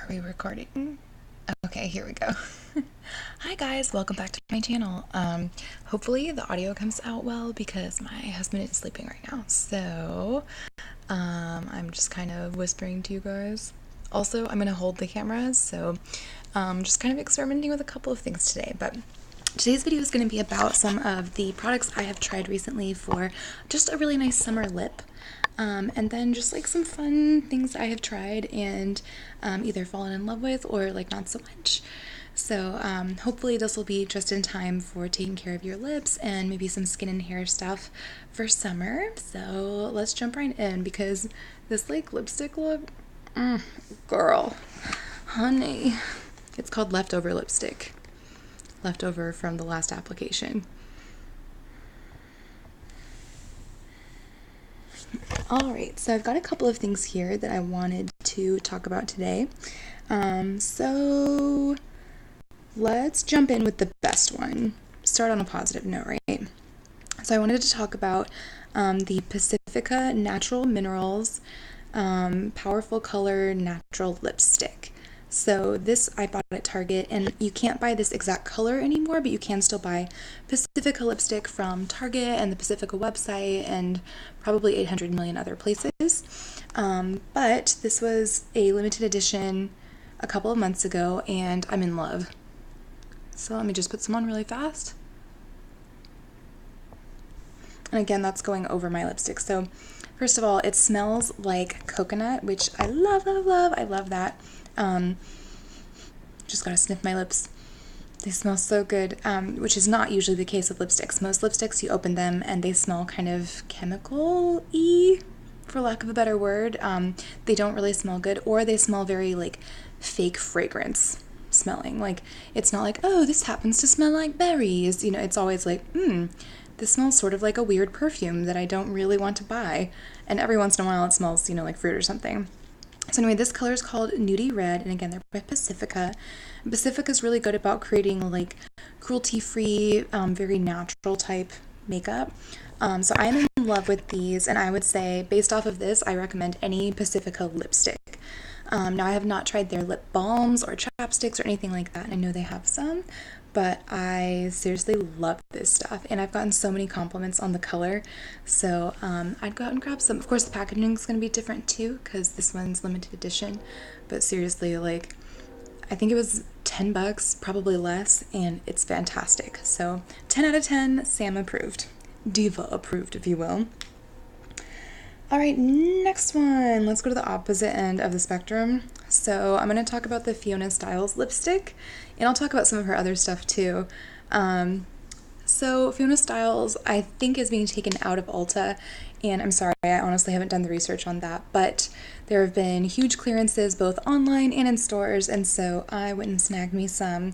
Are we recording? Okay, here we go. Hi guys, welcome back to my channel. Hopefully the audio comes out well because my husband is sleeping right now. So, I'm just kind of whispering to you guys. Also, I'm gonna hold the camera, so just kind of experimenting with a couple of things today. But today's video is going to be about some of the products I have tried recently for just a really nice summer lip. And then just like some fun things I have tried and either fallen in love with or like not so much. So hopefully this will be just in time for taking care of your lips and maybe some skin and hair stuff for summer. So let's jump right in because this like lipstick look, girl, honey, it's called leftover lipstick. Leftover from the last application. Alright, so I've got a couple of things here that I wanted to talk about today. So let's jump in with the best one. Start on a positive note, right? So I wanted to talk about the Pacifica Natural Minerals Powerful Color Natural Lipstick. So this I bought at Target, and you can't buy this exact color anymore, but you can still buy Pacifica lipstick from Target and the Pacifica website and probably 800 million other places. But this was a limited edition a couple of months ago, and I'm in love. So let me just put some on really fast. And again, that's going over my lipstick. So first of all, it smells like coconut, which I love, love, love. I love that. Just gotta sniff my lips. They smell so good, which is not usually the case with lipsticks. Most lipsticks, you open them and they smell kind of chemical-y, for lack of a better word. They don't really smell good, or they smell very like fake fragrance smelling. Like, it's not like, oh, this happens to smell like berries. You know, it's always like, this smells sort of like a weird perfume that I don't really want to buy. And every once in a while it smells, like fruit or something. So anyway, this color is called Nudie Red, and again, they're by Pacifica. Pacifica is really good about creating like cruelty-free, very natural type makeup. So I'm in love with these, and I would say, based off of this, I recommend any Pacifica lipstick. Now, I have not tried their lip balms or chapsticks or anything like that, and I know they have some, but I seriously love this stuff, and I've gotten so many compliments on the color, so I'd go out and grab some. Of course, the packaging is going to be different too, because this one's limited edition, but seriously, like, I think it was 10 bucks, probably less, and it's fantastic. So 10 out of 10, Sam approved. Diva approved, if you will. All right, next one. Let's go to the opposite end of the spectrum. So I'm going to talk about the Fiona Styles lipstick, and I'll talk about some of her other stuff too. So Fiona Styles, I think, is being taken out of Ulta, and I'm sorry, I honestly haven't done the research on that, but there have been huge clearances both online and in stores, and so I went and snagged me some.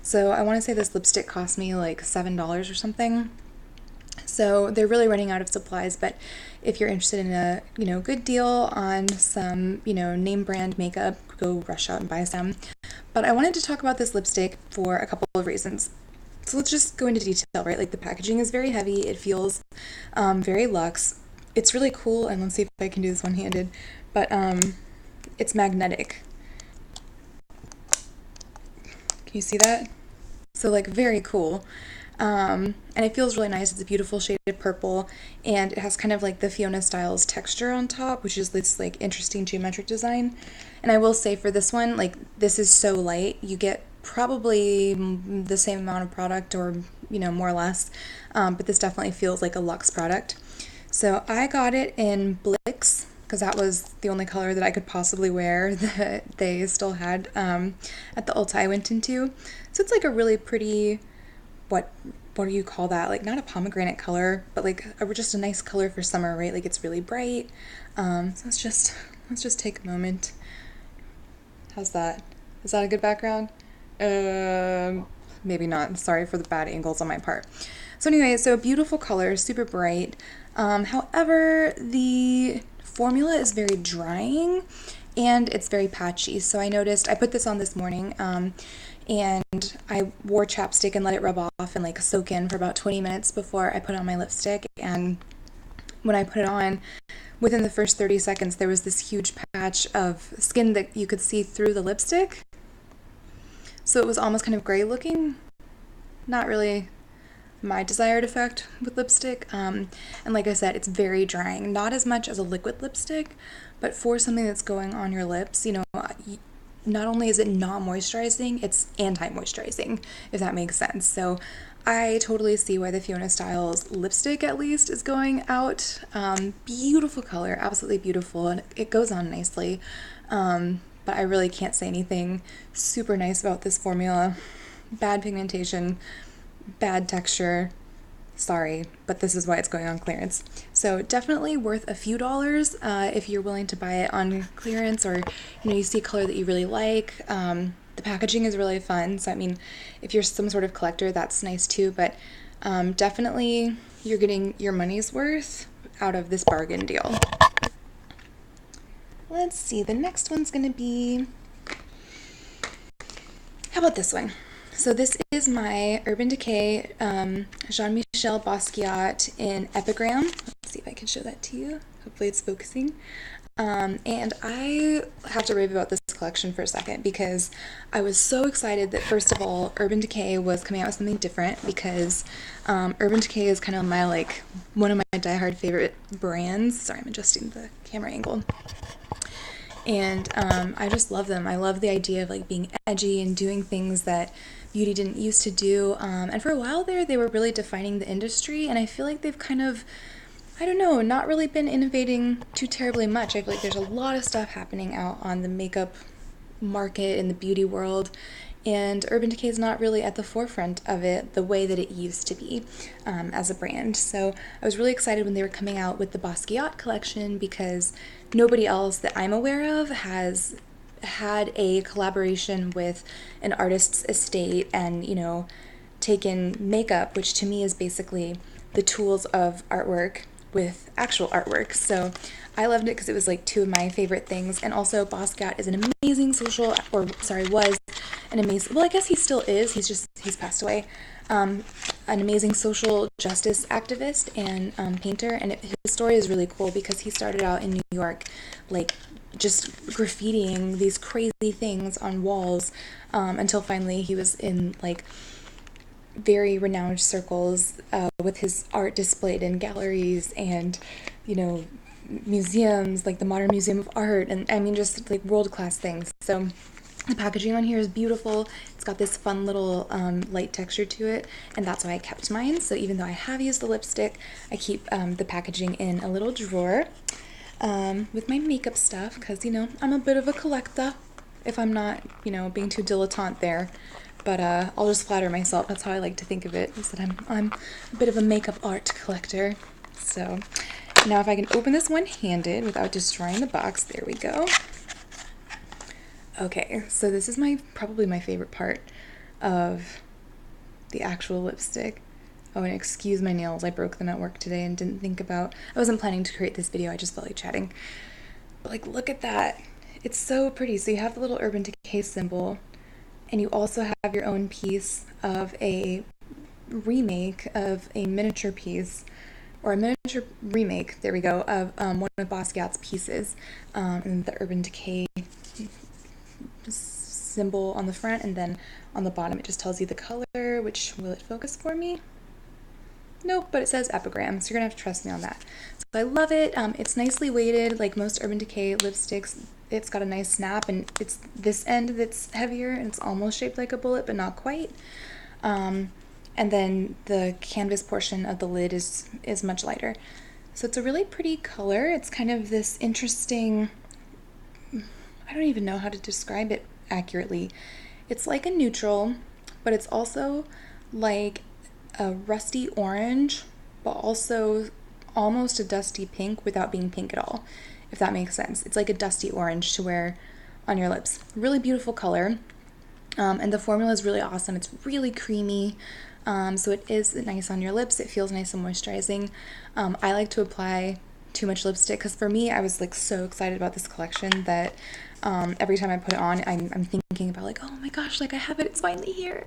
So I want to say this lipstick cost me like $7 or something. So they're really running out of supplies, but if you're interested in a, good deal on some, name brand makeup, go rush out and buy some. But I wanted to talk about this lipstick for a couple of reasons. So let's just go into detail, right? Like, the packaging is very heavy. It feels very luxe. It's really cool, and let's see if I can do this one-handed, but it's magnetic. Can you see that? So, like, very cool. And it feels really nice. It's a beautiful shaded purple, and it has kind of like the Fiona Styles texture on top, which is this like interesting geometric design. And I will say, for this one, like, this is so light, you get probably the same amount of product, or more or less, but this definitely feels like a luxe product. So I got it in Blix because that was the only color that I could possibly wear that they still had at the Ulta I went into. So it's like a really pretty, what do you call that? Like, not a pomegranate color, but like just a nice color for summer, right? Like, it's really bright. So let's just take a moment. How's that? Is that a good background? Maybe not. Sorry for the bad angles on my part. So anyway, so beautiful color, super bright. However, the formula is very drying and it's very patchy. So I noticed, I put this on this morning, and I wore chapstick and let it rub off and like soak in for about 20 minutes before I put on my lipstick, and when I put it on, within the first 30 seconds, there was this huge patch of skin that you could see through the lipstick. So it was almost kind of gray looking. Not really my desired effect with lipstick. And like I said, it's very drying. Not as much as a liquid lipstick, but for something that's going on your lips, not only is it not moisturizing, it's anti-moisturizing, if that makes sense. So I totally see why the Fiona Styles lipstick, at least, is going out. Beautiful color, absolutely beautiful, and it goes on nicely. But I really can't say anything super nice about this formula. Bad pigmentation, bad texture. Sorry, but this is why it's going on clearance. So definitely worth a few dollars if you're willing to buy it on clearance, or you see a color that you really like. The packaging is really fun, so I mean, if you're some sort of collector, that's nice too, but definitely you're getting your money's worth out of this bargain deal. Let's see, the next one's gonna be, how about this one? So this is my Urban Decay Jean-Michel Basquiat in Epigram. Let's see if I can show that to you. Hopefully it's focusing. And I have to rave about this collection for a second because I was so excited that, first of all, Urban Decay was coming out with something different, because Urban Decay is kind of one of my diehard favorite brands. Sorry, I'm adjusting the camera angle. And I just love them. I love the idea of being edgy and doing things that beauty didn't used to do. And for a while there, they were really defining the industry, and I feel like they've kind of, I don't know, not really been innovating too terribly much. I feel like there's a lot of stuff happening out on the makeup market in the beauty world, and Urban Decay is not really at the forefront of it the way that it used to be as a brand. So I was really excited when they were coming out with the Basquiat collection, because nobody else that I'm aware of has had a collaboration with an artist's estate and, taken makeup, which to me is basically the tools of artwork, with actual artwork. So I loved it because it was two of my favorite things. And also Basquiat is an amazing was an amazing, well, I guess he still is, he's passed away, an amazing social justice activist and painter. And his story is really cool because he started out in New York, just graffitiing these crazy things on walls, until finally he was in very renowned circles with his art displayed in galleries and museums, the Modern Museum of Art, and I mean just world-class things. So the packaging on here is beautiful. It's got this fun little light texture to it, and that's why I kept mine. So even though I have used the lipstick, I keep the packaging in a little drawer with my makeup stuff, because I'm a bit of a collector, if I'm not being too dilettante there. But I'll just flatter myself. That's how I like to think of it, is that I'm a bit of a makeup art collector. So now if I can open this one-handed without destroying the box, there we go. Okay, so this is probably my favorite part of the actual lipstick. Oh, and excuse my nails, I broke them at work today and didn't think about, I wasn't planning to create this video, I just felt like chatting. But look at that. It's so pretty. So you have the little Urban Decay symbol, and you also have your own piece of a remake of a miniature piece, or a miniature remake, there we go, of one of Basquiat's pieces, and the Urban Decay symbol on the front, and then on the bottom it just tells you the color, which, will it focus for me? Nope, but it says Epigram, so you're gonna have to trust me on that. So I love it. It's nicely weighted, like most Urban Decay lipsticks. It's got a nice snap, and it's this end that's heavier, and it's almost shaped like a bullet, but not quite. And then the canvas portion of the lid is much lighter. So it's a really pretty color. It's kind of this interesting, I don't even know how to describe it accurately. It's like a neutral, but it's also like a rusty orange, but also almost a dusty pink without being pink at all, if that makes sense. It's like a dusty orange to wear on your lips. Really beautiful color. And the formula is really awesome. It's really creamy, so it is nice on your lips. It feels nice and moisturizing. I like to apply too much lipstick, because for me, I was so excited about this collection that every time I put it on, I'm thinking about oh my gosh, I have it, it's finally here.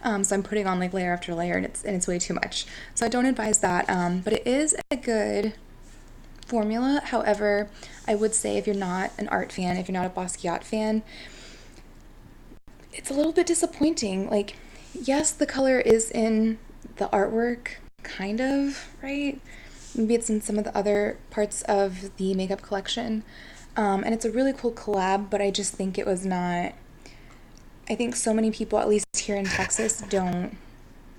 So I'm putting on layer after layer, and it's way too much. So I don't advise that, but it is a good formula. However, I would say if you're not an art fan, if you're not a Basquiat fan, it's a little bit disappointing. Like, yes, the color is in the artwork, kind of, right? Maybe it's in some of the other parts of the makeup collection. And it's a really cool collab, but I just think it was not. I think so many people, at least here in Texas, don't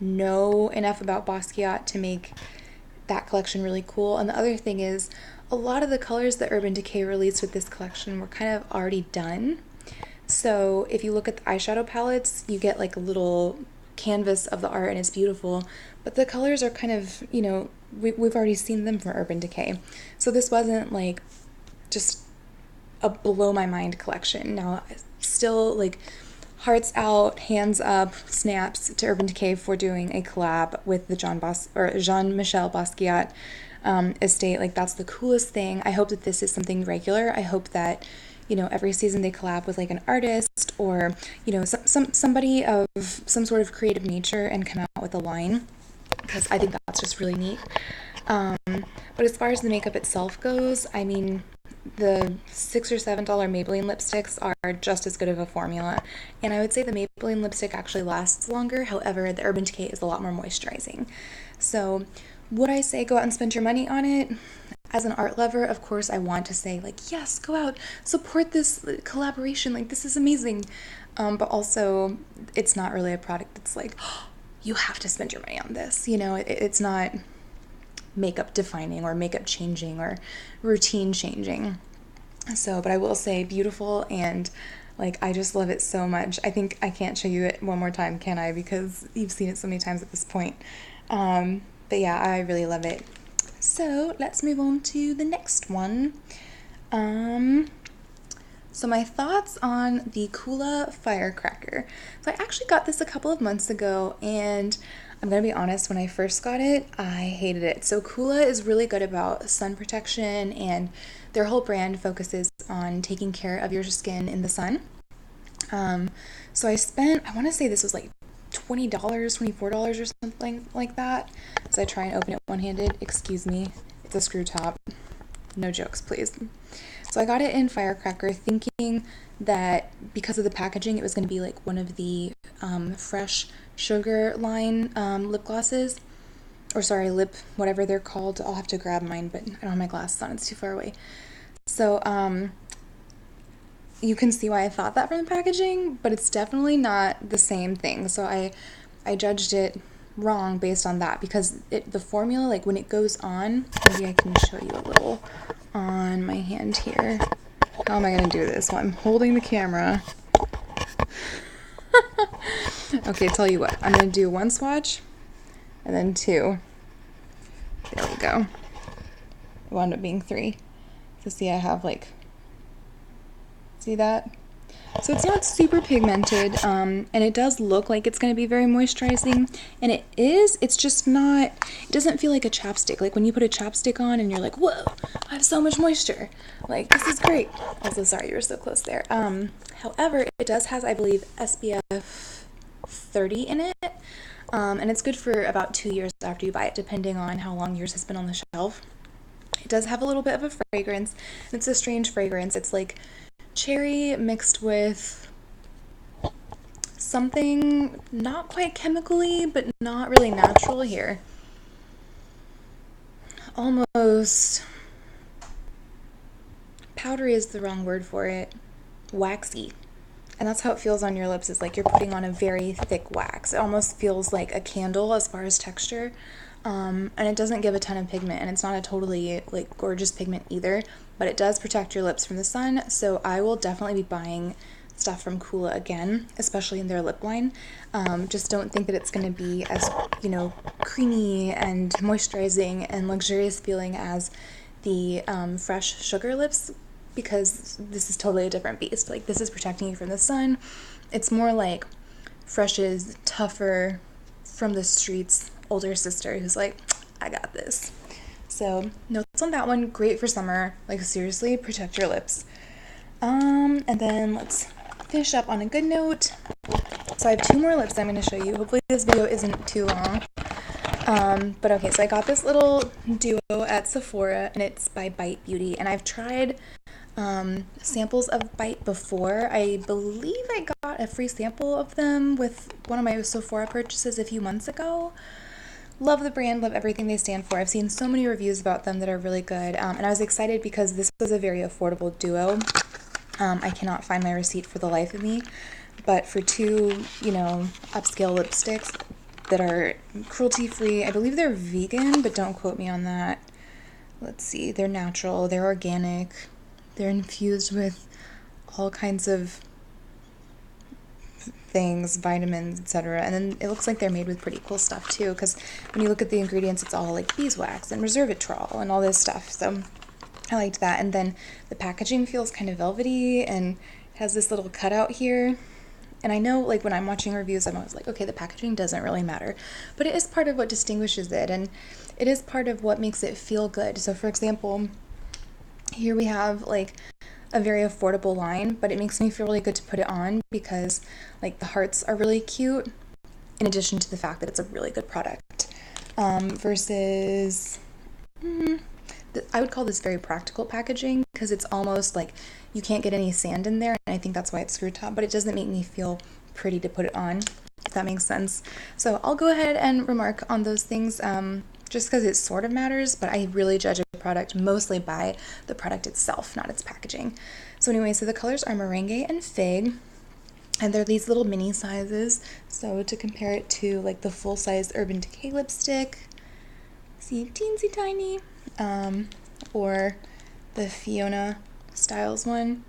know enough about Basquiat to make that collection really cool. And the other thing is, a lot of the colors that Urban Decay released with this collection were kind of already done. So if you look at the eyeshadow palettes, you get like a little canvas of the art and it's beautiful, but the colors are kind of, you know, we've already seen them from Urban Decay. So this wasn't like just a blow my mind collection. Now, still, like, hearts out, hands up, snaps to Urban Decay for doing a collab with the Jean-Michel Basquiat estate. Like, that's the coolest thing. I hope that this is something regular. I hope that, you know, every season they collab with like an artist or, you know, somebody of some sort of creative nature and come out with a line, because I think that's just really neat. But as far as the makeup itself goes, I mean, the $6 or $7 Maybelline lipsticks are just as good of a formula, and I would say the Maybelline lipstick actually lasts longer. However, the Urban Decay is a lot more moisturizing. So would I say go out and spend your money on it? As an art lover, of course, I want to say, like, yes, go out, support this collaboration, like, this is amazing. But also, it's not really a product that's like, oh, you have to spend your money on this. You know, it's not makeup defining or makeup changing or routine changing. So, but I will say beautiful, and like, I just love it so much. I think I can't show you it one more time, can I? Because you've seen it so many times at this point. But yeah, I really love it. So let's move on to the next one. So my thoughts on the Coola Firecracker. So I actually got this a couple of months ago, and I'm gonna be honest, when I first got it, I hated it. So Coola is really good about sun protection, and their whole brand focuses on taking care of your skin in the sun. So I spent, I want to say this was like $20, $24 or something like that. So I try and open it one-handed. Excuse me, it's a screw top. No jokes, please. So I got it in Firecracker thinking that because of the packaging, it was going to be like one of the Fresh Sugar line lip glosses. Or sorry, lip, whatever they're called. I'll have to grab mine, but I don't have my glasses on. It's too far away. So you can see why I thought that from the packaging, but it's definitely not the same thing. So I judged it wrong based on that, because the formula, like when it goes on, maybe I can show you a little on my hand here. How am I going to do this? Well, I'm holding the camera. Okay, tell you what, I'm going to do one swatch and then two. There we go. It wound up being three. So see, I have like, see that? So it's not super pigmented, and it does look like it's going to be very moisturizing, and it is. It's just not, it doesn't feel like a chapstick. Like when you put a chapstick on and you're like, whoa, I have so much moisture. Like, this is great. Also, sorry, you were so close there. However, it does has, I believe, SPF 30 in it, and it's good for about 2 years after you buy it, depending on how long yours has been on the shelf. It does have a little bit of a fragrance. It's a strange fragrance. It's like cherry mixed with something not quite chemically, but not really natural here. Almost powdery is the wrong word for it. Waxy. And that's how it feels on your lips. It's like you're putting on a very thick wax. It almost feels like a candle as far as texture. And it doesn't give a ton of pigment, and it's not a totally like gorgeous pigment either, but it does protect your lips from the sun. So I will definitely be buying stuff from Coola again, especially in their lip line. Just don't think that it's going to be as, you know, creamy and moisturizing and luxurious feeling as the Fresh Sugar lips, because this is totally a different beast. Like, this is protecting you from the sun. It's more like Fresh's tougher, from the streets older sister who's like, I got this. So notes on that one. Great for summer. Like, seriously, protect your lips. And then let's finish up on a good note. So I have two more lips I'm going to show you. Hopefully this video isn't too long. But okay, so I got this little duo at Sephora, and it's by Bite Beauty, and I've tried samples of Bite before. I believe I got a free sample of them with one of my Sephora purchases a few months ago. Love the brand, love everything they stand for. I've seen so many reviews about them that are really good, and I was excited because this was a very affordable duo. I cannot find my receipt for the life of me, but for two, upscale lipsticks that are cruelty-free, I believe they're vegan, but don't quote me on that. Let's see, they're natural, they're organic, they're infused with all kinds of things, vitamins, etc. And then it looks like they're made with pretty cool stuff too, because when you look at the ingredients, it's all like beeswax and resveratrol and all this stuff. So I liked that. And then the packaging feels kind of velvety and has this little cutout here. And I know, like, when I'm watching reviews, I'm always like, okay, the packaging doesn't really matter. But it is part of what distinguishes it, and it is part of what makes it feel good. So, for example, here we have, like, a very affordable line, but it makes me feel really good to put it on because, like, the hearts are really cute, in addition to the fact that it's a really good product. Versus, I would call this very practical packaging because it's almost like you can't get any sand in there, and I think that's why it's screw top, but it doesn't make me feel pretty to put it on, if that makes sense. So I'll go ahead and remark on those things just because it sort of matters, but I really judge a product mostly by the product itself, not its packaging. So anyway, so the colors are Merengue and Fig, and they're these little mini sizes. So to compare it to like the full-size Urban Decay lipstick, see, teensy tiny, or the Fiona Styles one,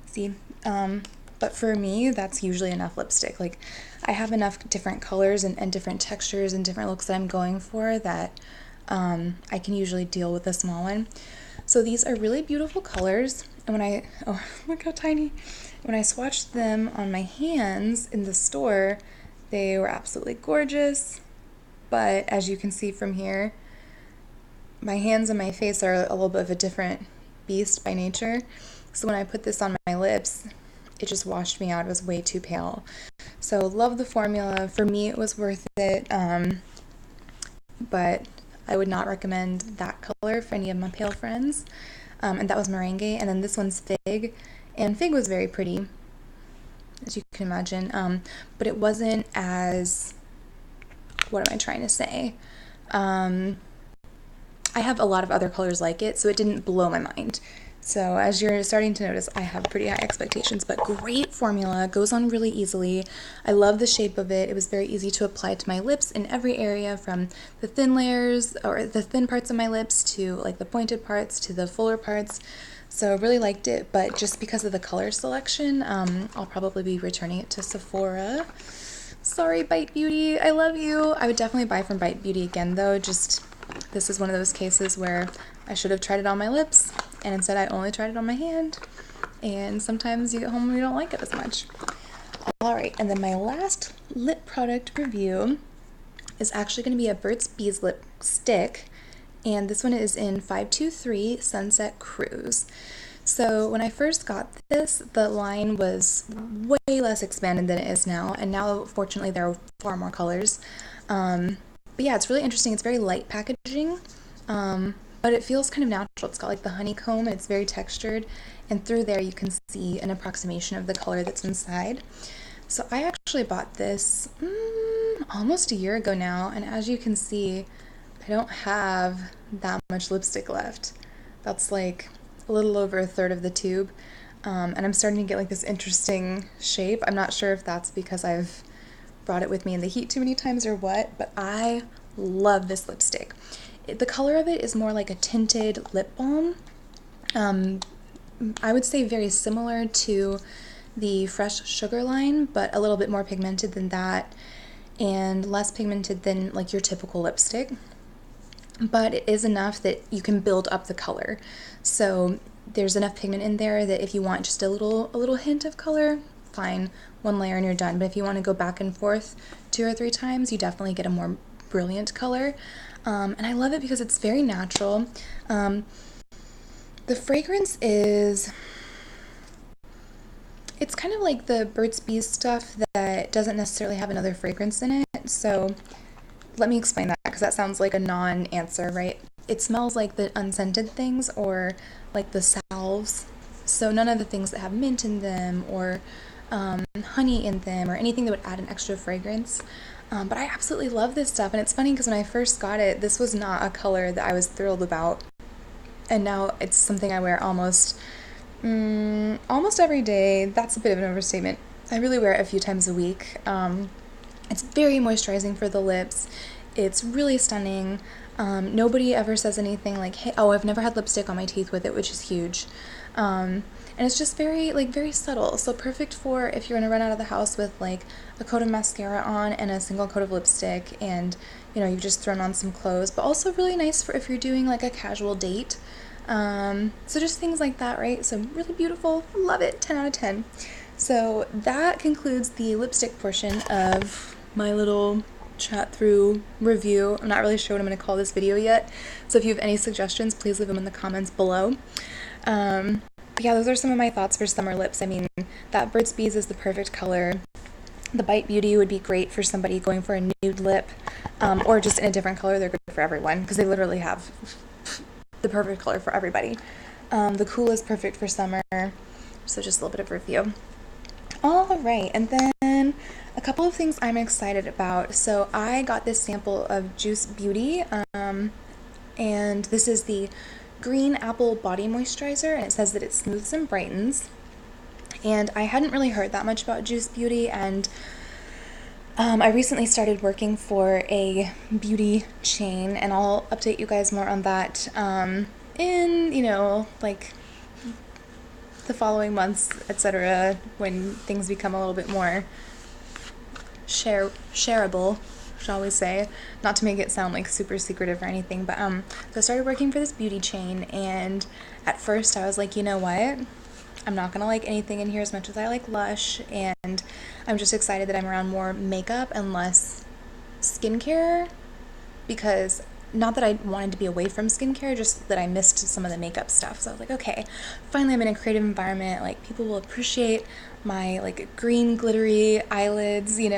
see, but for me, that's usually enough lipstick. Like, I have enough different colors and different textures and different looks that I'm going for that I can usually deal with a small one. So these are really beautiful colors, and oh, look how tiny. When I swatched them on my hands in the store, they were absolutely gorgeous, but as you can see from here, my hands and my face are a little bit of a different beast by nature. So when I put this on my lips, it just washed me out. It was way too pale. So love the formula. For me, it was worth it, but I would not recommend that color for any of my pale friends. And that was Merengue. And then this one's Fig. And Fig was very pretty, as you can imagine, but it wasn't as, what am I trying to say? I have a lot of other colors like it, so it didn't blow my mind. So as you're starting to notice, I have pretty high expectations, but great formula, goes on really easily. I love the shape of it. It was very easy to apply to my lips in every area, from the thin layers or the thin parts of my lips to like the pointed parts to the fuller parts. So I really liked it, but just because of the color selection, I'll probably be returning it to Sephora. Sorry, Bite Beauty, I love you. I would definitely buy from Bite Beauty again though, just this is one of those cases where I should have tried it on my lips, and instead I only tried it on my hand, and sometimes you get home and you don't like it as much. Alright, and then my last lip product review is actually going to be a Burt's Bees lipstick, and this one is in 523 Sunset Cruise. So when I first got this, the line was way less expanded than it is now, and now fortunately there are far more colors. But yeah, it's really interesting. It's very light packaging, but it feels kind of natural. It's got like the honeycomb, and it's very textured, and through there you can see an approximation of the color that's inside. So I actually bought this almost a year ago now, and as you can see, I don't have that much lipstick left. That's like a little over a third of the tube, and I'm starting to get like this interesting shape. I'm not sure if that's because I've brought it with me in the heat too many times or what, but I love this lipstick. The color of it is more like a tinted lip balm. I would say very similar to the Fresh Sugar line, but a little bit more pigmented than that, and less pigmented than like your typical lipstick. But it is enough that you can build up the color. So there's enough pigment in there that if you want just a little hint of color, fine, one layer and you're done. But if you want to go back and forth 2 or 3 times, you definitely get a more brilliant color. And I love it because it's very natural. The fragrance is, it's kind of like the Burt's Bees stuff that doesn't necessarily have another fragrance in it. So let me explain that, because that sounds like a non-answer, right? It smells like the unscented things or like the salves. So none of the things that have mint in them or honey in them or anything that would add an extra fragrance. But I absolutely love this stuff. And it's funny because when I first got it, this was not a color that I was thrilled about. And now it's something I wear almost every day. That's a bit of an overstatement. I really wear it a few times a week. It's very moisturizing for the lips. It's really stunning. Nobody ever says anything like, hey, oh, I've never had lipstick on my teeth with it, which is huge. And it's just very subtle. So perfect for if you're gonna run out of the house with like a coat of mascara on and a single coat of lipstick, and you've just thrown on some clothes, but also really nice for if you're doing like a casual date. So just things like that, right? So really beautiful, love it, 10 out of 10. So that concludes the lipstick portion of my little chat through review. I'm not really sure what I'm going to call this video yet, so if you have any suggestions, please leave them in the comments below. But yeah, those are some of my thoughts for summer lips. I mean, that Burt's Bees is the perfect color. The Bite Beauty would be great for somebody going for a nude lip, or just in a different color. They're good for everyone because they literally have the perfect color for everybody. The Cool is perfect for summer. So just a little bit of review. All right, and then a couple of things I'm excited about. So I got this sample of Juice Beauty, and this is the Green Apple Body Moisturizer, and it says that it smooths and brightens. And I hadn't really heard that much about Juice Beauty, and I recently started working for a beauty chain, and I'll update you guys more on that in, like the following months, etc., when things become a little bit more shareable, shall we say, not to make it sound like super secretive or anything, but so I started working for this beauty chain, and at first I was like, you know what, I'm not gonna like anything in here as much as I like Lush, and I'm just excited that I'm around more makeup and less skincare, because not that I wanted to be away from skincare, just that I missed some of the makeup stuff. So I was like, okay, finally I'm in a creative environment, like people will appreciate my like green glittery eyelids, which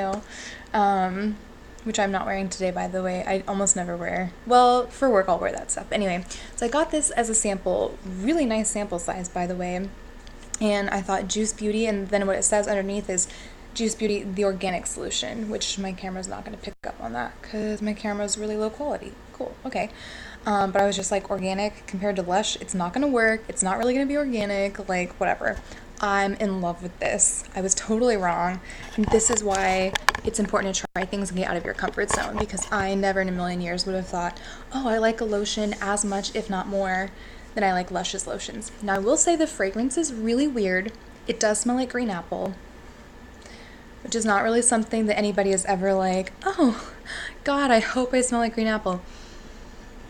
I'm not wearing today, by the way. I almost never wear, well, for work I'll wear that stuff. Anyway, so I got this as a sample, really nice sample size, by the way, and I thought Juice Beauty, and then what it says underneath is Juice Beauty, the organic solution, which my camera's not going to pick up on that because my camera's really low quality. Cool, okay. But I was just like, organic compared to Lush, it's not going to work. It's not really going to be organic, like whatever. I'm in love with this. I was totally wrong. And this is why it's important to try things and get out of your comfort zone, because I never in a million years would have thought, oh, I like a lotion as much, if not more, than I like Lush's lotions. Now, I will say the fragrance is really weird. It does smell like green apple, which is not really something that anybody is ever like, oh, God, I hope I smell like green apple.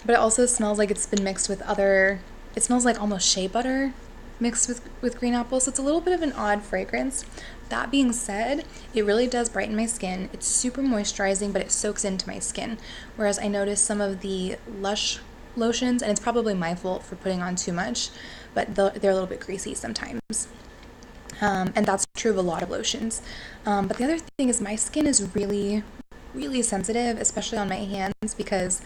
But it also smells like it's been mixed with it smells like almost shea butter mixed with green apple, so it's a little bit of an odd fragrance. That being said, it really does brighten my skin. It's super moisturizing, but it soaks into my skin. Whereas I noticed some of the Lush lotions, and it's probably my fault for putting on too much, but they're a little bit greasy sometimes. And that's true of a lot of lotions. But the other thing is my skin is really, really sensitive, especially on my hands, because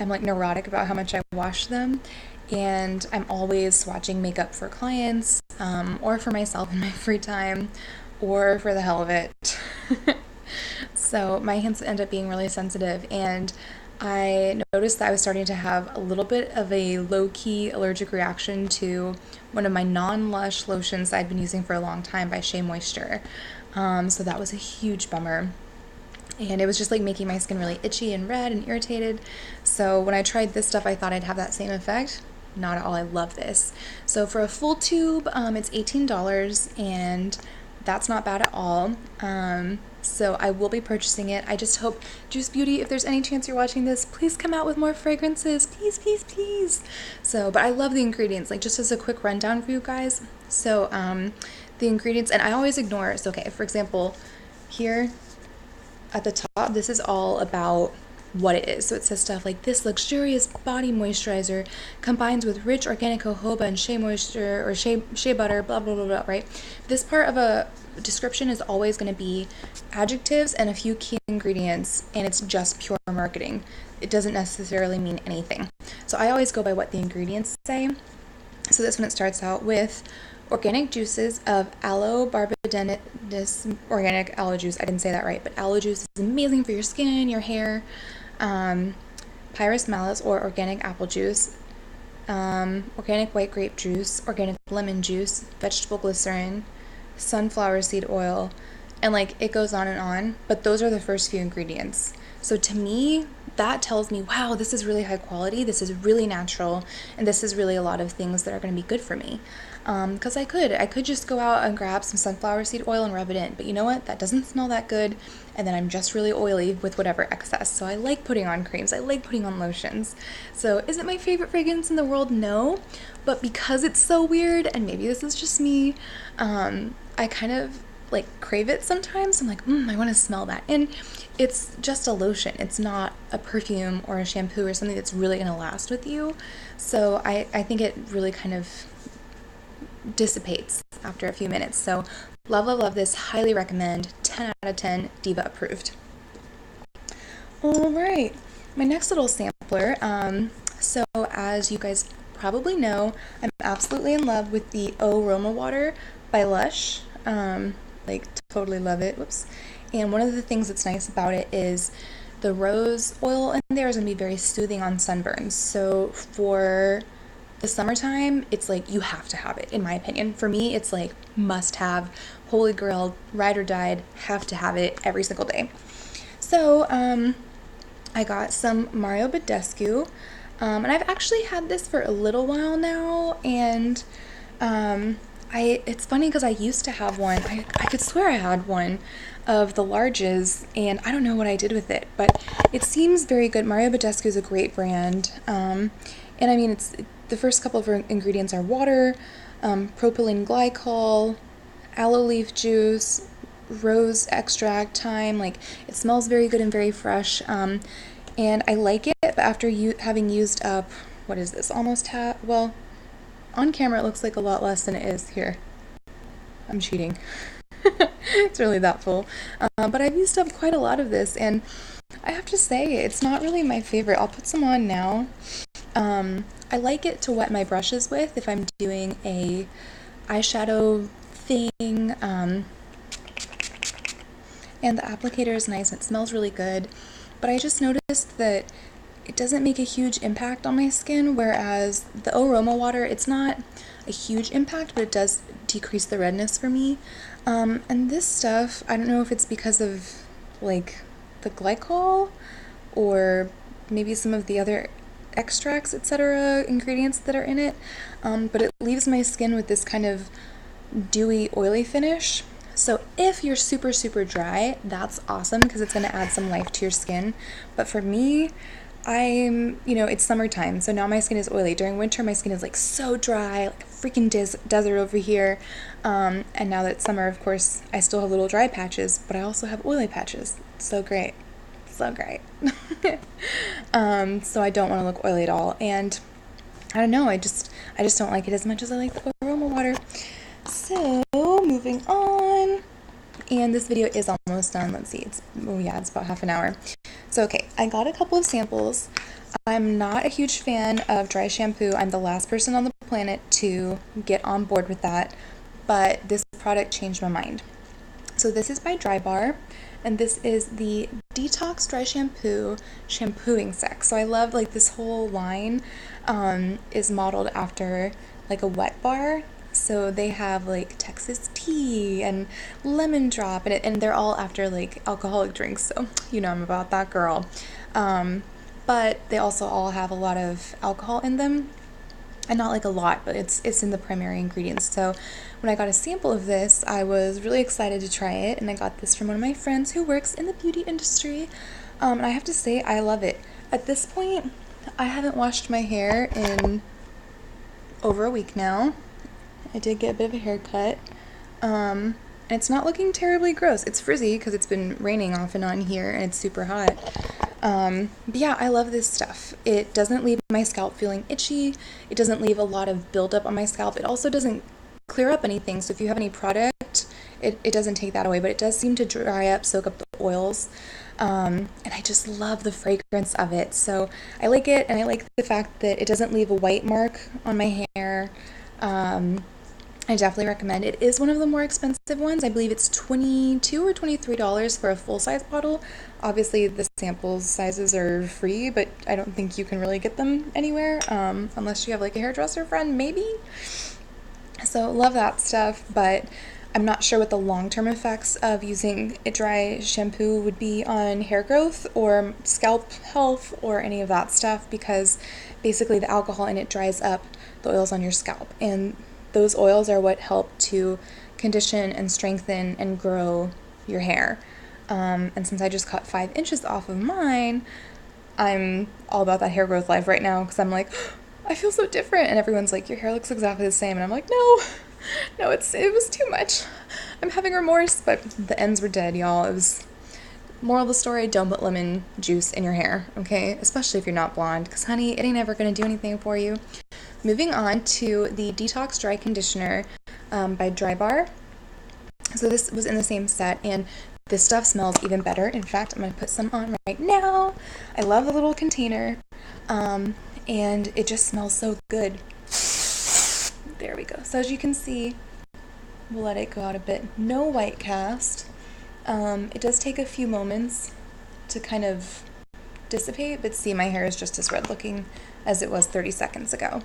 I'm like neurotic about how much I wash them. And I'm always swatching makeup for clients, or for myself in my free time, or for the hell of it. So my hands end up being really sensitive, and I noticed that I was starting to have a little bit of a low-key allergic reaction to one of my non-Lush lotions that I'd been using for a long time by Shea Moisture. So that was a huge bummer. And it was just like making my skin really itchy and red and irritated. So when I tried this stuff, I thought I'd have that same effect. Not at all. I love this. So for a full tube, it's $18, and that's not bad at all. So I will be purchasing it. I just hope, Juice Beauty, if there's any chance you're watching this, please come out with more fragrances. Please, please, please. So, but I love the ingredients, like just as a quick rundown for you guys. So the ingredients, and I always ignore, so okay, for example, here at the top, this is all about what it is. So it says stuff like, this luxurious body moisturizer combines with rich organic jojoba and shea moisture or shea butter, blah, blah, blah, blah, right? This part of a description is always going to be adjectives and a few key ingredients, and it's just pure marketing. It doesn't necessarily mean anything. So I always go by what the ingredients say. So this one, it starts out with organic juices of aloe barbadensis, organic aloe juice. I didn't say that right, but aloe juice is amazing for your skin, your hair. Pyrus malis, or organic apple juice. Organic white grape juice, organic lemon juice, vegetable glycerin, sunflower seed oil, and like it goes on, but those are the first few ingredients. So to me, that tells me, wow, this is really high quality, this is really natural, and this is really a lot of things that are going to be good for me. Because I could just go out and grab some sunflower seed oil and rub it in, but you know what, that doesn't smell that good, and then I'm just really oily with whatever excess. So I like putting on creams, I like putting on lotions. So is it my favorite fragrance in the world? No, but because it's so weird, and maybe this is just me, I kind of like crave it sometimes. I'm like, I want to smell that. And it's just a lotion. It's not a perfume or a shampoo or something that's really going to last with you. So I think it really kind of dissipates after a few minutes. So love, love, love this. Highly recommend. 10 out of 10. Diva approved. All right. My next little sampler. So as you guys probably know, I'm absolutely in love with the O Roma Water by Lush. Like totally love it. Whoops. And one of the things that's nice about it is the rose oil in there is going to be very soothing on sunburns. So for the summertime, it's like you have to have it, in my opinion. For me, it's like must have, holy grail, ride or died, have to have it every single day. So I got some Mario Badescu, and I've actually had this for a little while now, and it's funny because I used to have one. I could swear I had one of the larges, and I don't know what I did with it, but it seems very good. Mario Badescu is a great brand, and I mean, it's the first couple of ingredients are water, propylene glycol, aloe leaf juice, rose extract, thyme. Like, it smells very good and very fresh, and I like it. But after having used up, what is this? Almost half. Well, on camera it looks like a lot less than it is here. I'm cheating. It's really that full. But I've used up quite a lot of this, and I have to say it's not really my favorite. I'll put some on now. I like it to wet my brushes with if I'm doing a eyeshadow thing. And the applicator is nice and it smells really good. But I just noticed that it doesn't make a huge impact on my skin, whereas the O Roma water, it's not a huge impact, but it does decrease the redness for me. And this stuff, I don't know if it's because of like the glycol or maybe some of the other extracts, etc., ingredients that are in it, but it leaves my skin with this kind of dewy, oily finish. So if you're super, super dry, that's awesome because it's going to add some life to your skin. But for me, it's summertime, so now my skin is oily. During winter, my skin is like so dry, like a freaking desert over here. And now that it's summer, of course, I still have little dry patches, but I also have oily patches. It's so great. So great. So I don't want to look oily at all. And I don't know, I just don't like it as much as I like the aroma water. So moving on. And this video is almost done. Let's see. It's about half an hour. So, okay, I got a couple of samples. I'm not a huge fan of dry shampoo. I'm the last person on the planet to get on board with that, but this product changed my mind. So this is by Drybar, and this is the Detox Dry Shampoo Shampooing Sex. So I love, like, this whole line is modeled after, like, a wet bar. So they have like Texas tea and lemon drop, and they're all after like alcoholic drinks. So you know I'm about that girl. But they also all have a lot of alcohol in them, and not like a lot, but it's in the primary ingredients. So when I got a sample of this, I was really excited to try it, and I got this from one of my friends who works in the beauty industry. And I have to say I love it. At this point, I haven't washed my hair in over a week now. I did get a bit of a haircut, and it's not looking terribly gross. It's frizzy because it's been raining off and on here, and it's super hot. But yeah, I love this stuff. It doesn't leave my scalp feeling itchy. It doesn't leave a lot of buildup on my scalp. It also doesn't clear up anything, so if you have any product it doesn't take that away, but it does seem to dry up, soak up the oils. And I just love the fragrance of it. So I like it, and I like the fact that it doesn't leave a white mark on my hair. I definitely recommend it. It is one of the more expensive ones. I believe it's $22 or $23 for a full-size bottle. Obviously, the sample sizes are free, but I don't think you can really get them anywhere, unless you have like a hairdresser friend, maybe. So love that stuff, but I'm not sure what the long-term effects of using a dry shampoo would be on hair growth or scalp health or any of that stuff, because basically the alcohol in it dries up the oils on your scalp, and those oils are what help to condition and strengthen and grow your hair. And since I just cut 5 inches off of mine, I'm all about that hair growth life right now, because I'm like, I feel so different, and everyone's like, your hair looks exactly the same, and I'm like, no, it was too much. I'm having remorse, but the ends were dead, y'all. It was, moral of the story, don't put lemon juice in your hair, okay? Especially if you're not blonde, because honey, it ain't ever gonna do anything for you. Moving on to the Detox Dry Conditioner by Drybar. So this was in the same set, and this stuff smells even better. In fact, I'm going to put some on right now. I love the little container, and it just smells so good. There we go. So as you can see, we'll let it go out a bit. No white cast. It does take a few moments to kind of dissipate, but see, my hair is just as red looking as it was 30 seconds ago.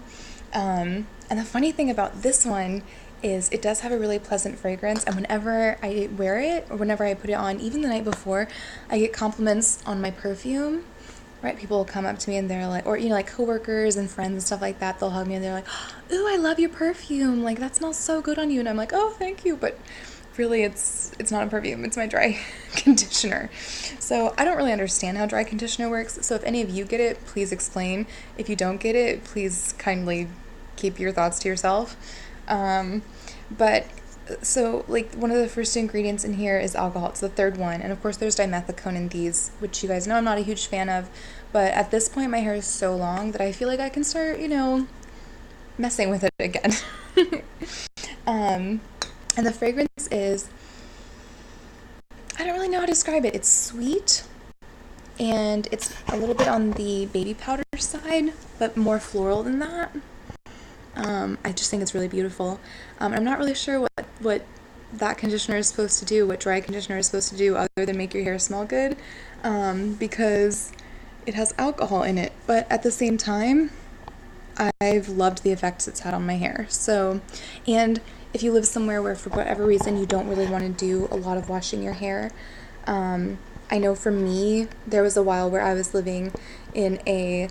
And the funny thing about this one is it does have a really pleasant fragrance, and whenever I wear it or whenever I put it on, even the night before, I get compliments on my perfume, right? People will come up to me and they're like, or you know, like coworkers and friends and stuff like that, they'll hug me and they're like, ooh, I love your perfume, like that smells so good on you, and I'm like, oh, thank you, but really it's not a perfume, it's my dry conditioner. So I don't really understand how dry conditioner works, so if any of you get it, please explain. If you don't get it, please kindly keep your thoughts to yourself. But so like one of the first ingredients in here is alcohol. It's the third one, and of course there's dimethicone in these, which you guys know I'm not a huge fan of, but at this point my hair is so long that I feel like I can start, you know, messing with it again. And the fragrance is, I don't really know how to describe it. It's sweet, and it's a little bit on the baby powder side, but more floral than that. I just think it's really beautiful. I'm not really sure what that conditioner is supposed to do, what dry conditioner is supposed to do other than make your hair smell good, because it has alcohol in it, but at the same time, I've loved the effects it's had on my hair. So, and if you live somewhere where for whatever reason you don't really want to do a lot of washing your hair, I know for me, there was a while where I was living in a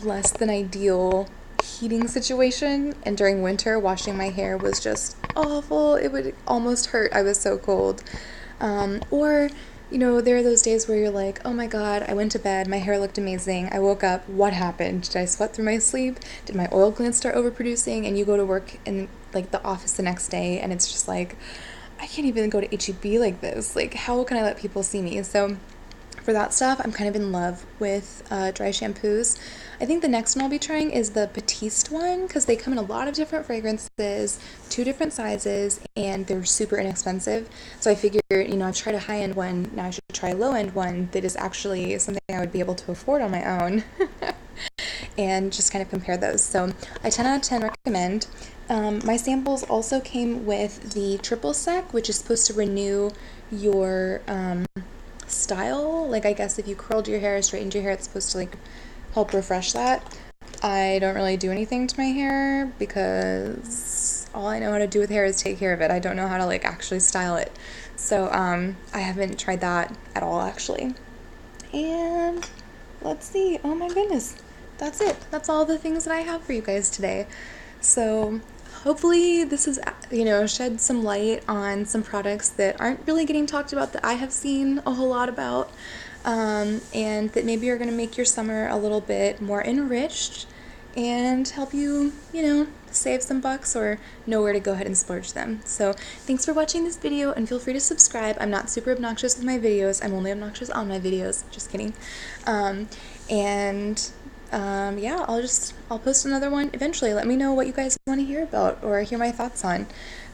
less than ideal heating situation, and during winter washing my hair was just awful. It would almost hurt. I was so cold. Or you know, there are those days where you're like, oh my god, I went to bed, my hair looked amazing, I woke up, what happened? Did I sweat through my sleep? Did my oil glands start overproducing? And you go to work in like the office the next day, and it's just like, I can't even go to HEB like this. Like, how can I let people see me? So for that stuff, I'm kind of in love with dry shampoos. I think the next one I'll be trying is the Batiste one, because they come in a lot of different fragrances, 2 different sizes, and they're super inexpensive. So I figured, you know, I've tried a high-end one, now I should try a low-end one that is actually something I would be able to afford on my own, and just kind of compare those. So I 10 out of 10 recommend. My samples also came with the Triple Sec, which is supposed to renew your style. Like, I guess if you curled your hair, straightened your hair, it's supposed to like help refresh that. I don't really do anything to my hair because all I know how to do with hair is take care of it. I don't know how to like actually style it. So I haven't tried that at all actually. And let's see, oh my goodness, that's it. That's all the things that I have for you guys today. So hopefully this has, you know, shed some light on some products that aren't really getting talked about that I have seen a whole lot about, and that maybe are going to make your summer a little bit more enriched and help you, you know, save some bucks or know where to go ahead and splurge them. So thanks for watching this video, and feel free to subscribe. I'm not super obnoxious with my videos. I'm only obnoxious on my videos. Just kidding. Yeah, I'll post another one eventually. Let me know what you guys want to hear about or hear my thoughts on.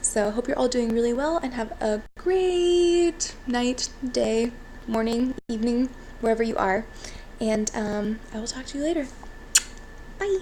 So I hope you're all doing really well and have a great night, day, morning, evening, wherever you are. And I will talk to you later. Bye.